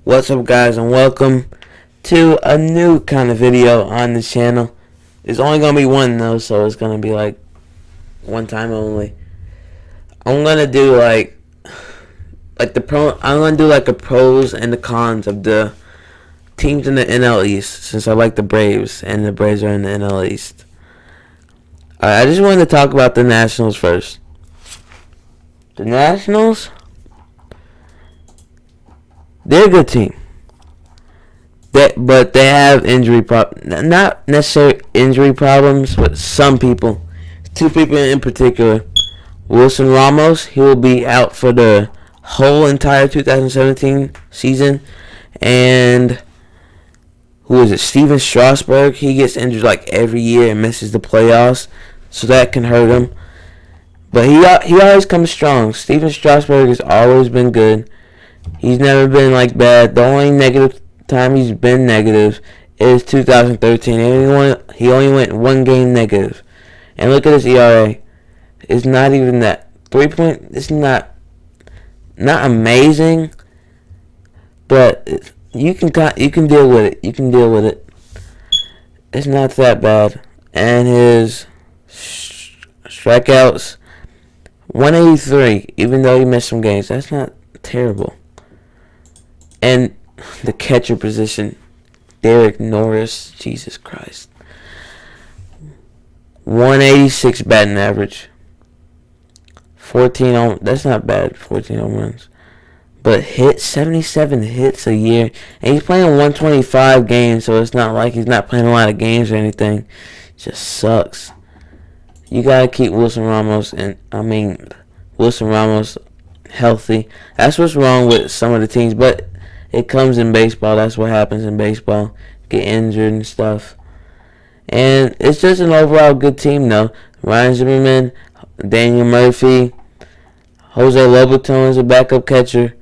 What's up, guys, and welcome to a new kind of video on the channel. It's only gonna be one though, so it's gonna be like one time only. I'm gonna do like I'm gonna do like the pros and the cons of the teams in the NL East, since I like the Braves and the Braves are in the NL East. I just wanted to talk about the Nationals first. The Nationals, they're a good team. But they have not necessarily injury problems, but some people. Two people in particular. Wilson Ramos, he will be out for the whole entire 2017 season. And who is it? Steven Strasburg, he gets injured like every year and misses the playoffs, so that can hurt him. But he always comes strong. Steven Strasburg has always been good. He's never been like bad. The only negative time he's been negative is 2013. He only went one game negative. And look at his ERA. It's not even that 3 point. It's not amazing, but you can deal with it. You can deal with it. It's not that bad. And his strikeouts, 183. Even though he missed some games, that's not terrible. And the catcher position, Derek Norris, Jesus Christ, 186 batting average, 14 that's not bad, 14 home runs, but 77 hits a year, and he's playing 125 games, so it's not like he's not playing a lot of games or anything. It just sucks. You gotta keep Wilson Ramos healthy. That's what's wrong with some of the teams, but it comes in baseball. That's what happens in baseball. Get injured and stuff. And it's just an overall good team, though. Ryan Zimmerman, Daniel Murphy, Jose Lobaton is a backup catcher.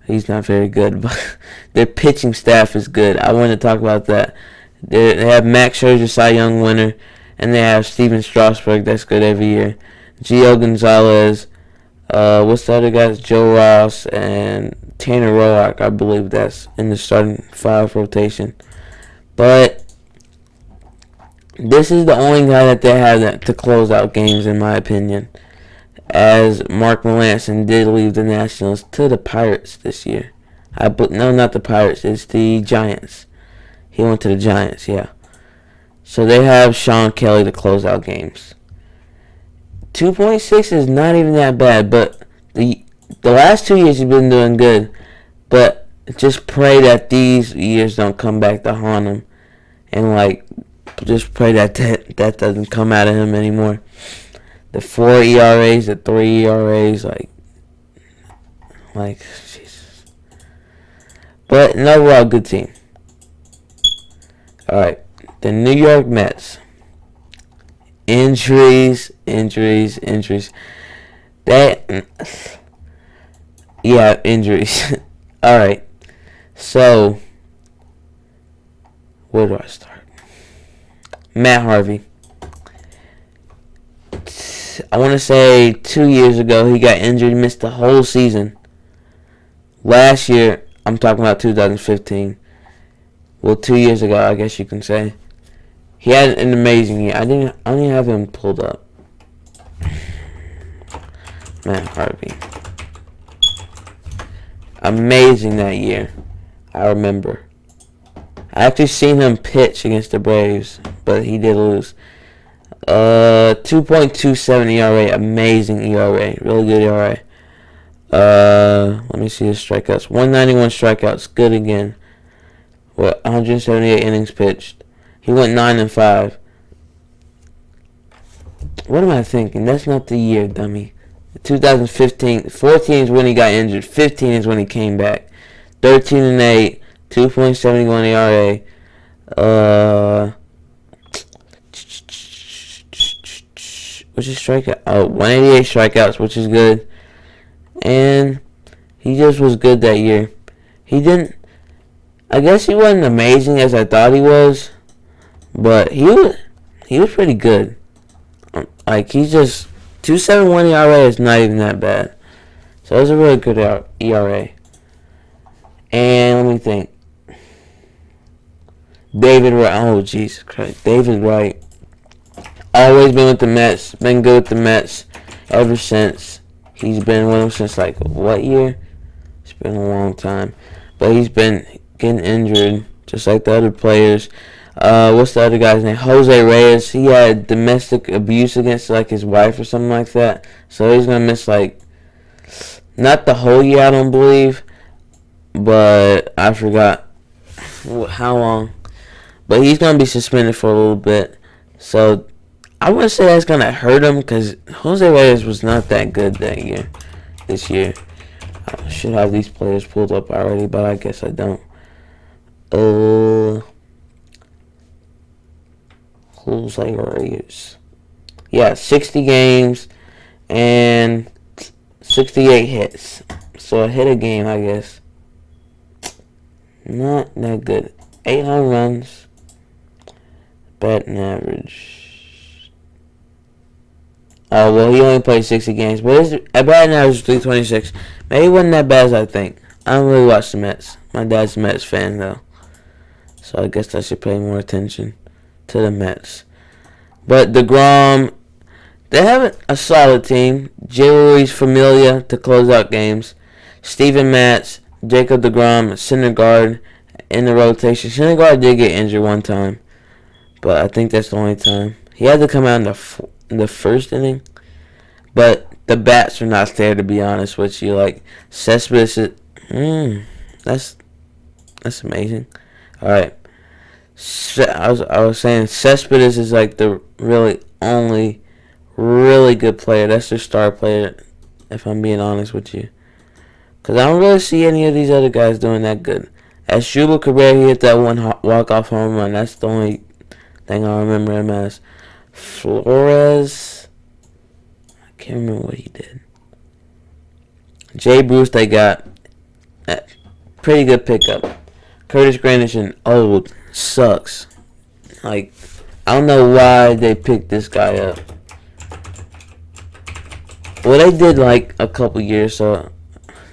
He's not very good, but their pitching staff is good. I want to talk about that. They have Max Scherzer, Cy Young winner, and they have Steven Strasburg. That's good every year. Gio Gonzalez. What's the other guys? Joe Ross and Tanner Roark, I believe that's in the starting five rotation. But this is the only guy that they have to close out games, in my opinion, as Mark Melancon did leave the Nationals to the Pirates this year. No, not the Pirates. It's the Giants. He went to the Giants, yeah. So they have Sean Kelly to close out games. 2.6 is not even that bad, but the last 2 years he's been doing good. But just pray that these years don't come back to haunt him, and just pray that doesn't come out of him anymore. The 4 ERAs, the 3 ERAs, Jesus. But an overall good team. All right, the New York Mets. Injuries. Injuries. Alright. So, where do I start? Matt Harvey. I want to say 2 years ago, he got injured. He missed the whole season. Last year, I'm talking about 2015. Well, 2 years ago, I guess you can say. He had an amazing year. I didn't have him pulled up. Matt Harvey. Amazing that year. I remember. I actually seen him pitch against the Braves, but he did lose. 2.27 ERA. Amazing ERA. Really good ERA. Let me see his strikeouts. 191 strikeouts. Good again. 178 innings pitched. He went 9-5. What am I thinking? That's not the year, dummy. 2015, 14 is when he got injured. 15 is when he came back. 13-8, 2.71 ERA. What's his strikeout? 188 strikeouts, which is good. And he just was good that year. I guess he wasn't amazing as I thought he was. But he was pretty good. He's just 2.71 ERA is not even that bad. So it was a really good ERA. And let me think? David Wright. Oh, Jesus Christ. David Wright. Always been with the Mets. Been good with the Mets ever since. He's been with them since, like, what year? It's been a long time. But he's been getting injured, just like the other players. What's the other guy's name? Jose Reyes. He had domestic abuse against, like, his wife or something like that. So he's going to miss, like, not the whole year, I don't believe. But I forgot how long. But he's going to be suspended for a little bit. So I wouldn't say that's going to hurt him because Jose Reyes was not that good this year. I should have these players pulled up already, but I guess I don't. Jose Reyes. Yeah, 60 games and 68 hits. So a hit a game, I guess. Not that good. 8 home runs. Batting average. Oh, well, he only played 60 games. But his batting average is 326. Maybe he wasn't that bad as I think. I don't really watch the Mets. My dad's a Mets fan, though. So I guess I should pay more attention to the Mets. But DeGrom, they have a solid team. J. Luis Familia to close out games. Steven Matz, Jacob DeGrom, Syndergaard in the rotation. Syndergaard did get injured one time. But I think that's the only time. He had to come out in the first inning. But the bats are not there, to be honest with you. Like, Cespedes is... that's amazing. Alright. I was saying Cespedes is like the really only really good player. That's their star player, if I'm being honest with you. Because I don't really see any of these other guys doing that good. Asdrubal Cabrera, he hit that one walk-off home run. That's the only thing I remember him as. Flores, I can't remember what he did. Jay Bruce, they got a pretty good pickup. Curtis Granderson, old, sucks. Like, I don't know why they picked this guy up. Well, they did like a couple years, so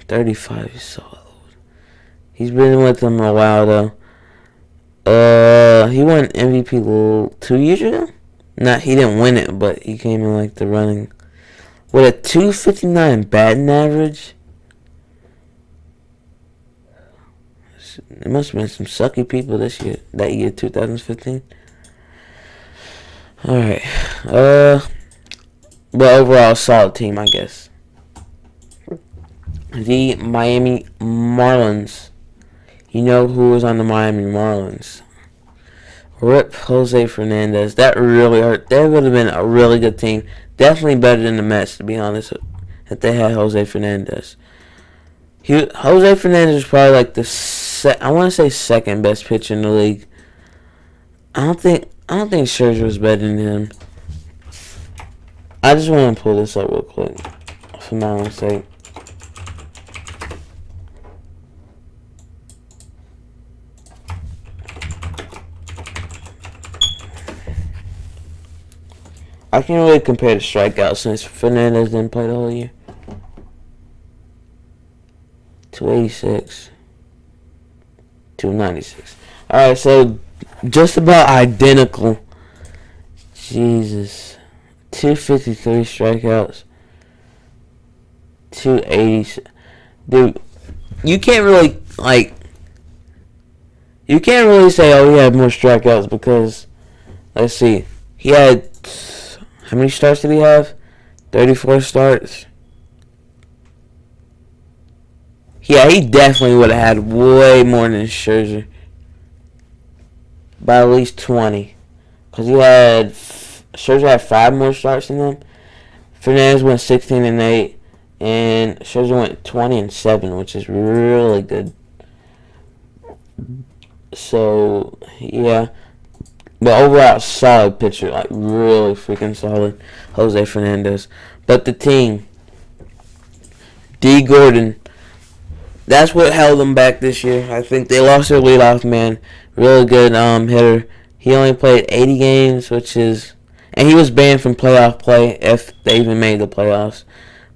35 is so old. He's been with them a while though. He won MVP 2 years ago? He didn't win it, but he came in like the running. With a 259 batting average? There must have been some sucky people that year, 2015. Alright. But overall, solid team, I guess. The Miami Marlins. You know who was on the Miami Marlins? Rip Jose Fernandez. That really hurt. That would have been a really good team. Definitely better than the Mets, to be honest, if they had Jose Fernandez. Jose Fernandez is probably like I want to say second best pitcher in the league. I don't think Scherzer was better than him. I just want to pull this up real quick, for my own sake. I can't really compare the strikeouts since Fernandez didn't play the whole year. 286. 296. Alright, so just about identical. Jesus. 253 strikeouts. 280. Dude, you can't really say, oh, he had more strikeouts because, let's see, he had, how many starts did he have? 34 starts. Yeah, he definitely would have had way more than Scherzer. By at least 20. Because Scherzer had 5 more starts than him. Fernandez went 16-8. And Scherzer went 20-7, which is really good. So, yeah. But overall, solid pitcher. Like, really freaking solid. Jose Fernandez. But the team. D. Gordon. That's what held them back this year. I think they lost their leadoff man. Really good hitter. He only played 80 games, and he was banned from playoff play if they even made the playoffs.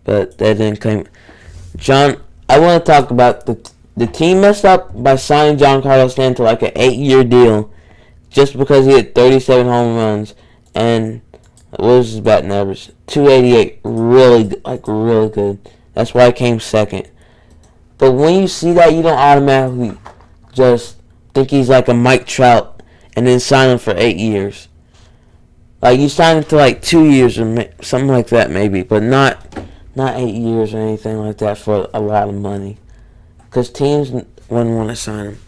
But that didn't come. John, I want to talk about The team messed up by signing Giancarlo Stanton to like an 8-year deal just because he had 37 home runs and what was his batting average? 288. Really good. That's why I came second. But when you see that, you don't automatically just think he's like a Mike Trout and then sign him for 8 years. Like, you sign him to like 2 years or something like that maybe, but not 8 years or anything like that for a lot of money. Because teams wouldn't want to sign him.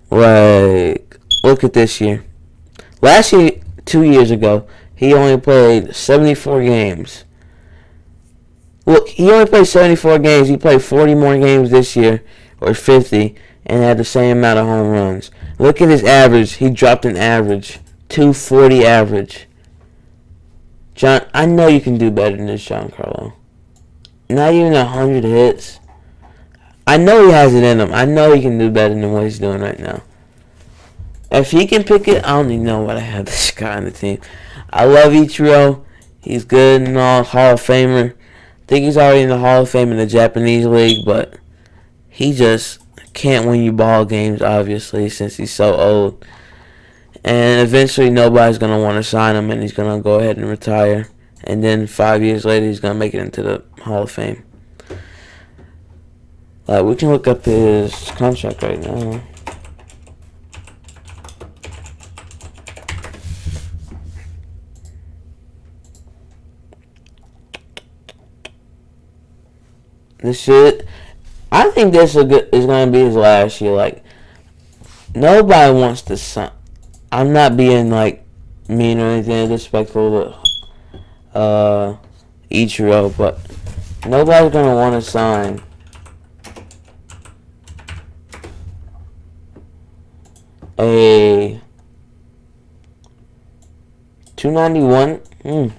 Like, look at this year. Last year, 2 years ago, he only played 74 games. Look, he only played 74 games. He played 40 more games this year, or 50, and had the same amount of home runs. Look at his average. He dropped an average. 240 average. John, I know you can do better than this, Giancarlo. Not even 100 hits. I know he has it in him. I know he can do better than what he's doing right now. If he can pick it, I don't even know what I have this guy on the team. I love Ichiro. He's good and all, Hall of Famer. I think he's already in the Hall of Fame in the Japanese league, but he just can't win you ball games, obviously, since he's so old. And eventually nobody's going to want to sign him, and he's going to go ahead and retire. And then 5 years later, he's going to make it into the Hall of Fame. We can look up his contract right now. I think this is going to be his last year. Like, nobody wants to sign. I'm not being, like, mean or anything, disrespectful to Ichiro, but nobody's going to want to sign a 291.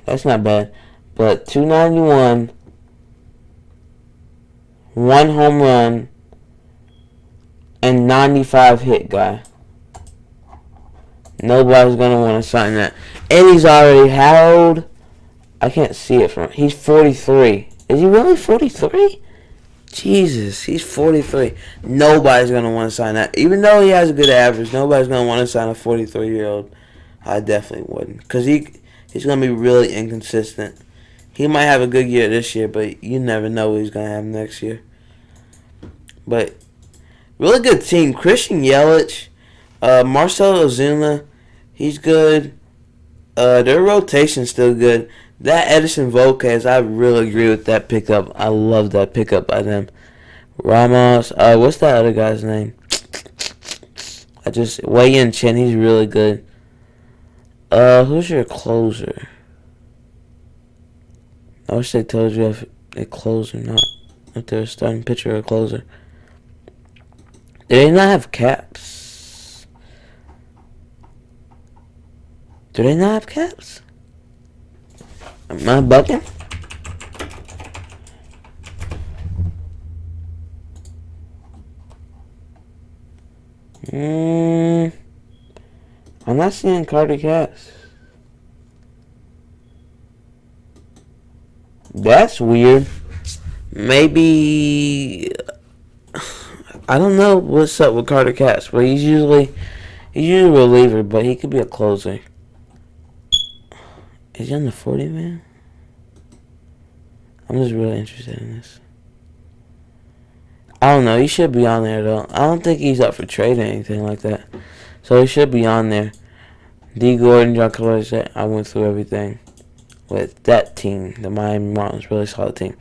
That's not bad. But 291, 1 home run, and 95 hit guy. Nobody's going to want to sign that. And he's already, how old? I can't see it from, he's 43. Is he really 43? Jesus, he's 43. Nobody's going to want to sign that. Even though he has a good average, nobody's going to want to sign a 43-year-old. I definitely wouldn't. Because he's going to be really inconsistent. He might have a good year this year, but you never know what he's going to have next year. But, really good team. Christian Yelich, Marcell Ozuna, he's good. Their rotation's still good. That Edinson Volquez, I really agree with that pickup. I love that pickup by them. Ramos, what's that other guy's name? Wei-Yin Chen, he's really good. Who's your closer? I wish they told you if they close or not. If they're a starting pitcher or a closer. Do they not have caps? Do they not have caps? Am I bugging? I'm not seeing Carter caps. That's weird. Maybe I don't know what's up with Carter Katz, but he's usually a reliever, but he could be a closer. Is he on the 40 man? I'm just really interested in this. I don't know. He should be on there though. I don't think he's up for trade or anything like that, so he should be on there. D. Gordon, John Collier, I went through everything with that team. The Miami Marlins, really solid team.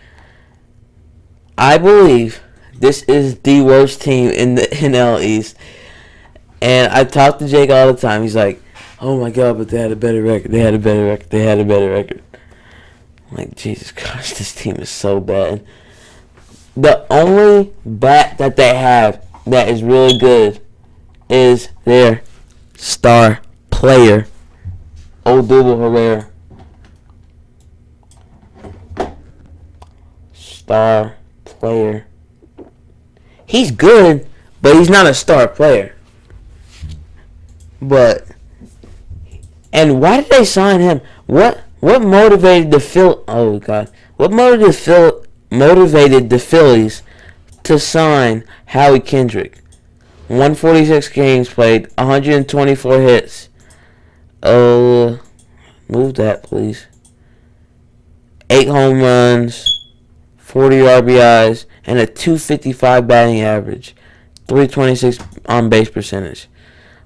I believe this is the worst team in the NL East. And I talk to Jake all the time. He's like, oh my God, but they had a better record. They had a better record. I'm like, Jesus Christ, this team is so bad. The only bat that they have that is really good is their star player, Odubel Herrera. Star player. He's good, but he's not a star player. And why did they sign him? What motivated the What motivated the Phillies to sign Howie Kendrick. 146 games played, 124 hits. Move that, please. 8 home runs, 40 RBIs, and a 255 batting average. 326 on base percentage.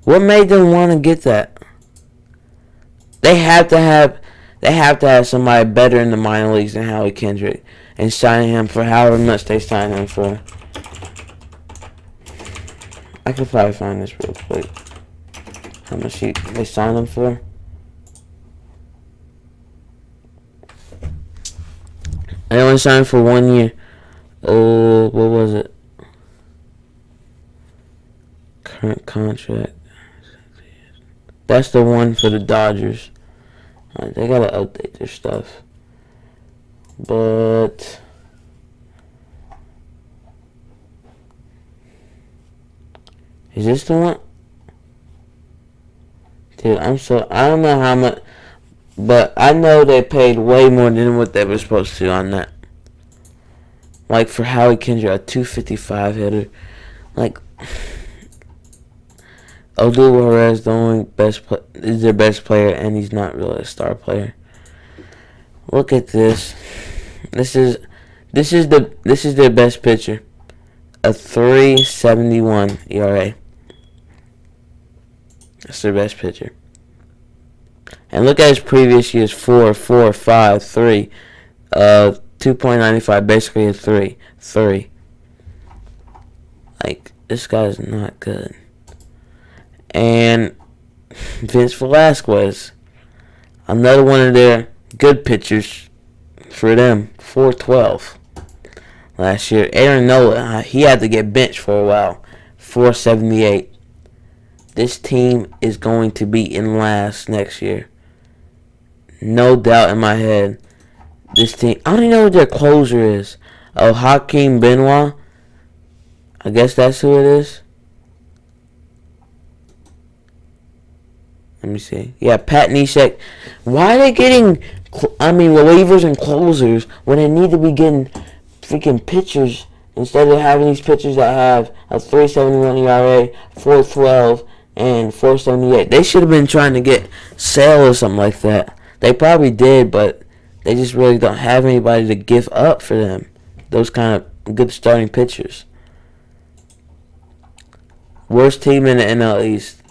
What made them want to get that? They have to have somebody better in the minor leagues than Howie Kendrick, and sign him for however much they sign him for. I could probably find this real quick. How much they signed him for? They only signed for 1 year. What was it? Current contract. That's the one for the Dodgers. They gotta update their stuff. But is this the one? Dude, I don't know how much, but I know they paid way more than what they were supposed to on that. Like for Howie Kendrick, a 255 hitter. Like Odubel Herrera's the only is their best player, and he's not really a star player. Look at this. This is their best pitcher. A 3.71 ERA. That's their best pitcher. And look at his previous years: 4, 4, 5, 3, 2.95, basically a 3. Like, this guy's not good. And Vince Velasquez, another one of their good pitchers for them, 4.12 last year. Aaron Nola, he had to get benched for a while, 4.78. This team is going to be in last next year. No doubt in my head. This team, I don't even know what their closer is. Oh, Hakeem Benoit. I guess that's who it is. Let me see. Yeah, Pat Neshek. Why are they getting, relievers and closers when they need to be getting freaking pitchers instead of having these pitchers that have a 3.71 ERA, 4.12, and 4.78? They should have been trying to get Sale or something like that. They probably did, but they just really don't have anybody to give up for them. Those kind of good starting pitchers. Worst team in the NL East,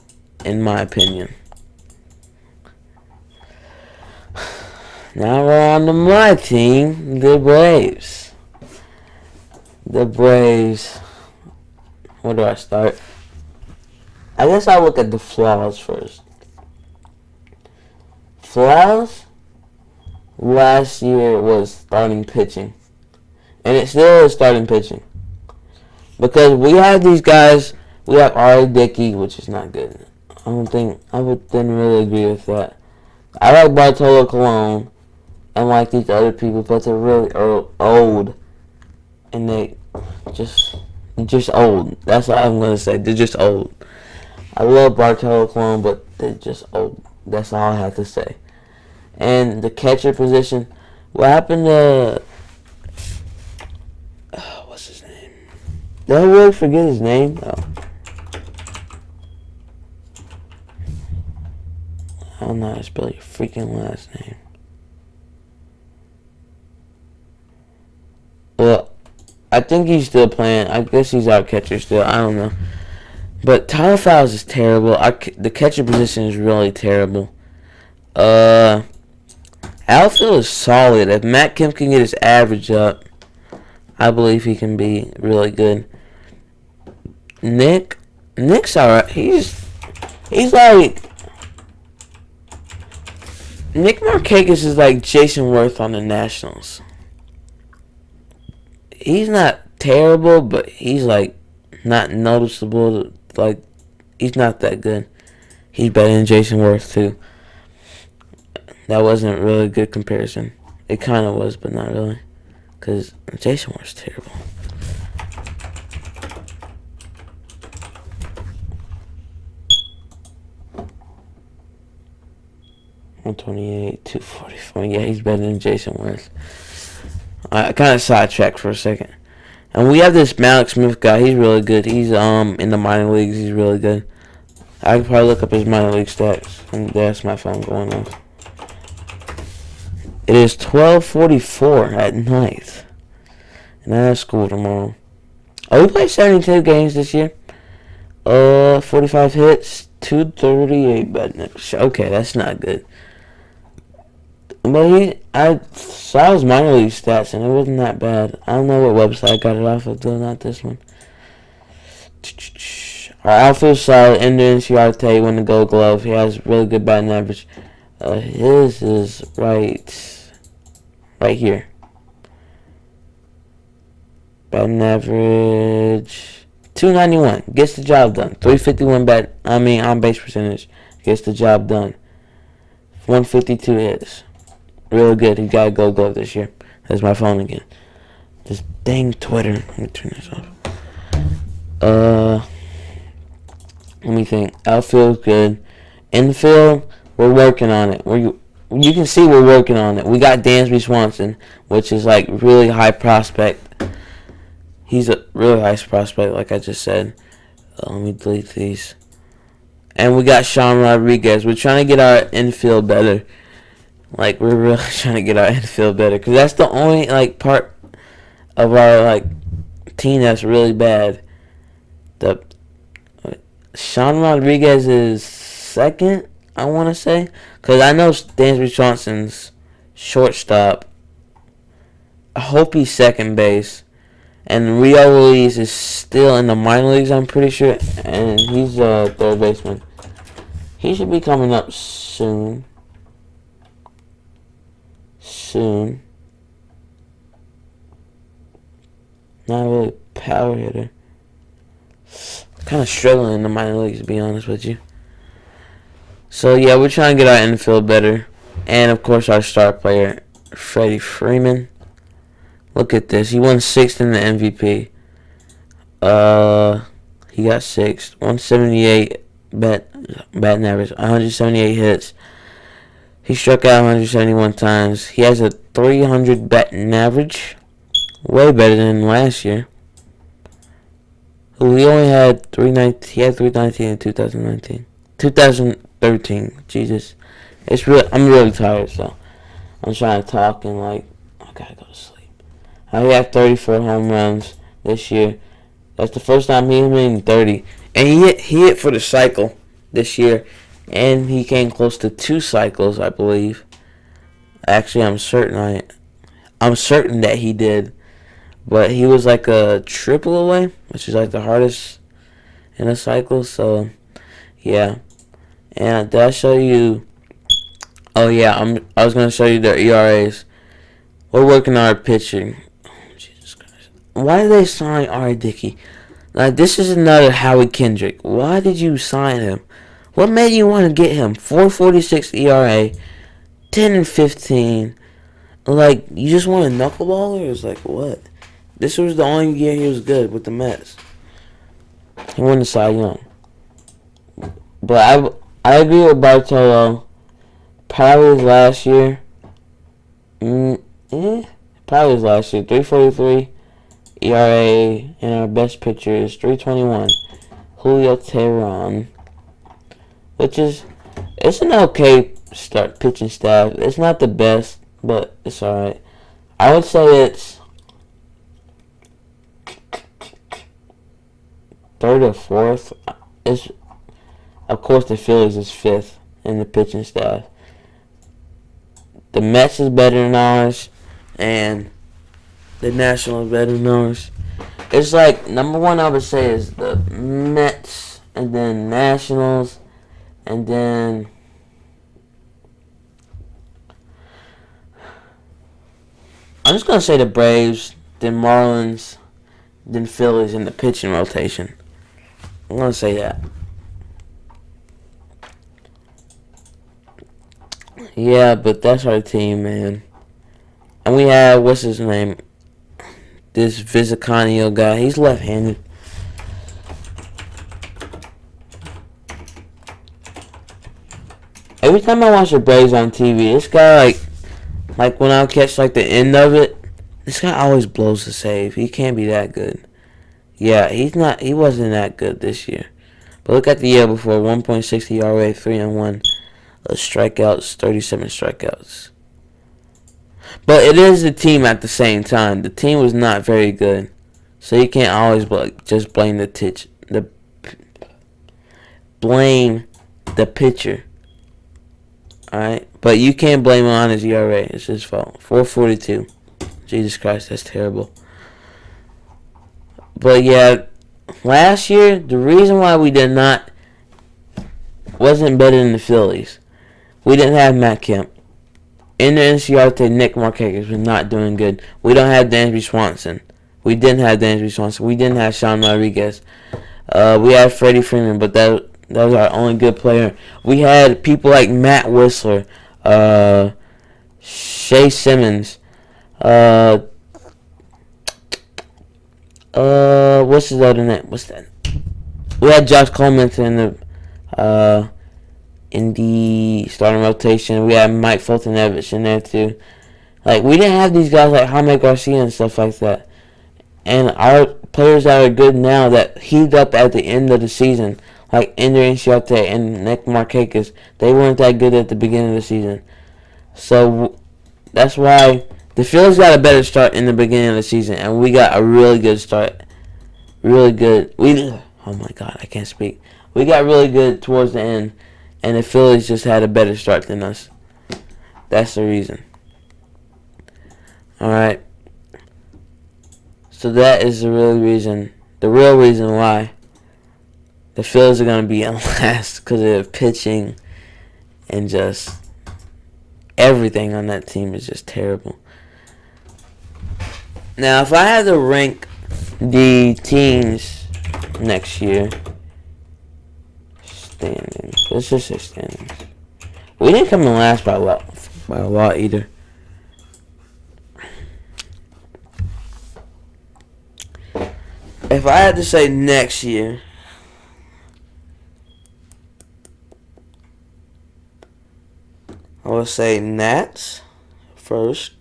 in my opinion. Now we're on to my team, the Braves. The Braves. Where do I start? I guess I'll look at the flaws first. Flaws? Last year was starting pitching. And it still is starting pitching. Because we have these guys, we have R.A. Dickey, which is not good. I didn't really agree with that. I like Bartolo Colon and like these other people, but they're really old. And they just old. That's what I'm going to say. They're just old. I love Bartolo Colon, but they're just old. That's all I have to say. And the catcher position, what happened to... what's his name? Did I really forget his name? Oh. I don't know how to spell your freaking last name. Well, I think he's still playing. I guess he's our catcher still. I don't know. But Tyler Fowles is terrible. The catcher position is really terrible. Outfield is solid. If Matt Kemp can get his average up, I believe he can be really good. Nick's alright. He's like... Nick Markakis is like Jason Worth on the Nationals. He's not terrible, but he's like not noticeable. Like, he's not that good. He's better than Jason Worth too. That wasn't really a good comparison. It kind of was, but not really. Because Jason Worth's terrible. $128, $244. Yeah, he's better than Jason Worth. I kind of sidetracked for a second. And we have this Malik Smith guy. He's really good. He's in the minor leagues. He's really good. I could probably look up his minor league stats. And that's my phone going off. It is 12:44 at night. And I have school tomorrow. Oh, we played 72 games this year. 45 hits, 238 batting average. Okay, that's not good. But I saw his minor league stats and it wasn't that bad. I don't know what website I got it off of, though, not this one. Our outfield solid. Ender Inciarte won the Gold Glove. He has really good batting average. His is right here. Batting average 291. Gets the job done. 351 on base percentage. Gets the job done. 152 hits. Really good. He got a Gold Glove this year. That's my phone again. This dang Twitter. Let me turn this off. Let me think. Outfield's good. Infield, we're working on it. You can see we're working on it. We got Dansby Swanson, which is like really high prospect. He's a really high prospect, like I just said. Let me delete these. And we got Sean Rodriguez. We're trying to get our infield better. Like, we're really trying to get our infield better. Because that's the only, like, part of our, like, team that's really bad. Sean Rodriguez is second, I want to say. Because I know Dansby Swanson's shortstop. I hope he's second base. And Rio Ruiz is still in the minor leagues, I'm pretty sure. And he's a third baseman. He should be coming up soon. Not really a power hitter. Kind of struggling in the minor leagues, to be honest with you. So, yeah, we're trying to get our infield better. And, of course, our star player, Freddie Freeman. Look at this. He won 6th in the MVP. He got 6th. 178 batting average. 178 hits. He struck out 171 times. He has a 300 batting average. Way better than last year. He only had 319. He had 319 in 2019. 2013. Jesus. I'm really tired, so I'm trying to talk and I gotta go to sleep. He had 34 home runs this year. That's the first time he hit 30. And he hit for the cycle this year. And he came close to 2 cycles, I believe. Actually, I'm certain that he did. But he was like a triple away, which is like the hardest in a cycle. So, yeah. And did I show you? Oh, yeah. I was going to show you their ERAs. We're working on our pitching. Jesus Christ. Why did they sign R. Dickey? Like, this is another Howie Kendrick. Why did you sign him? What made you want to get him? 4.46 ERA, 10-15. Like, you just want a knuckleballer? It's like, what? This was the only year he was good with the Mets. He won the Cy Young. But I agree with Bartolo. Probably his last year. Probably his last year. 3.43 ERA, and our best pitcher is 3.21. Julio Teheran. Which is, it's an okay pitching staff. It's not the best, but it's alright. I would say it's third or fourth. Of course, the Phillies is 5th in the pitching staff. The Mets is better than ours, and the Nationals is better than ours. It's like, number one I would say is the Mets, and then Nationals, and then I'm just going to say the Braves, then Marlins, then Phillies in the pitching rotation. I'm going to say that. Yeah, but that's our team, man. And we have, what's his name? This Vizcaino guy. He's left-handed. Every time I watch the Braves on TV, this guy, like when I'll catch, like, the end of it, This guy always blows the save. He can't be that good. Yeah, he's not. He wasn't that good this year. But look at the year before: 1.60 ERA, 3-1, strikeouts, 37 strikeouts. But it is the team at the same time. The team was not very good, so you can't always just blame the pitcher. All right, but you can't blame him on his ERA. It's his fault. 4.42. Jesus Christ, that's terrible. But yeah, last year the reason why we wasn't better than the Phillies, we didn't have Matt Kemp. In the NCR, Nick Markakis was not doing good. We don't have Dansby Swanson. We didn't have Dansby Swanson. We didn't have Sean Rodriguez. We had Freddie Freeman, but that was our only good player. We had people like Matt Whistler, Shea Simmons, what's his other name? What's that? We had Josh Coleman in the starting rotation. We had Mike Fulton-Evans in there too. Like, we didn't have these guys like Jaime Garcia and stuff like that. And our players that are good now that heaved up at the end of the season, like Ender Inciarte and Nick Markakis, they weren't that good at the beginning of the season. So that's why the Phillies got a better start in the beginning of the season, and we got a really good start. Really good. Oh my God, I can't speak. We got really good towards the end, and the Phillies just had a better start than us. That's the reason. Alright. So that is the real reason why the Phillies are going to be in last, because of their pitching and just everything on that team is just terrible. Now, if I had to rank the teams next year, standings. Let's just say standings. We didn't come in last by a lot either. If I had to say next year, I would say Nats first.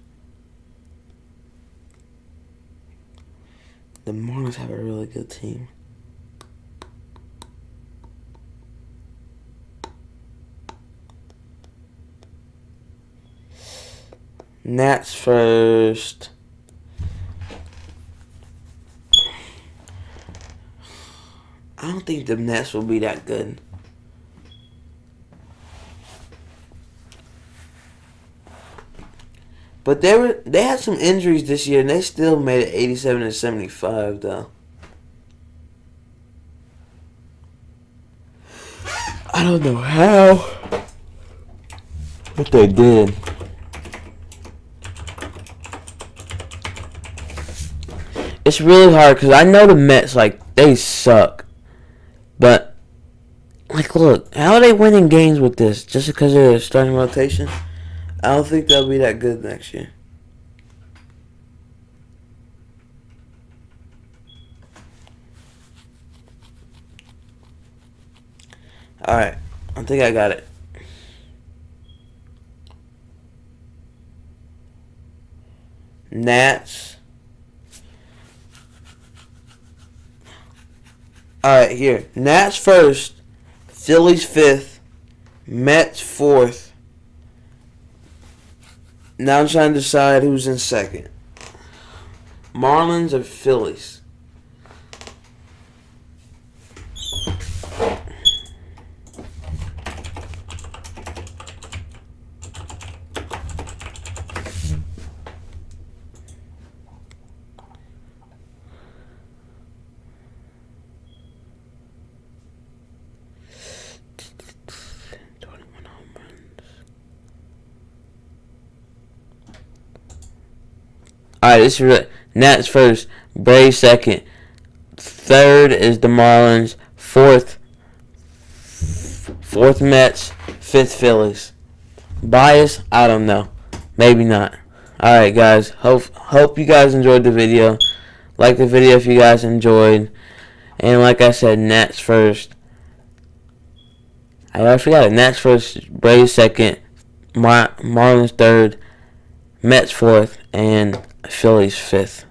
The Marlins have a really good team. Nats first. I don't think the Nats will be that good. But they had some injuries this year, and they still made it 87-75, though. I don't know how, but they did. It's really hard because I know the Mets, like, they suck. But, like, look, how are they winning games with this? Just because of their starting rotation? I don't think they'll be that good next year. Alright, I think I got it. Nats. Alright, here. Nats first. Phillies fifth. Mets fourth. Now I'm trying to decide who's in second. Marlins or Phillies? Alright, this is Nats first, Braves second, third is the Marlins, fourth Mets, fifth Phillies. Bias? I don't know. Maybe not. Alright guys, hope you guys enjoyed the video. Like the video if you guys enjoyed. And like I said, Nats first. I forgot it. Nats first, Braves second, Marlins third, Mets fourth, and Phillies fifth.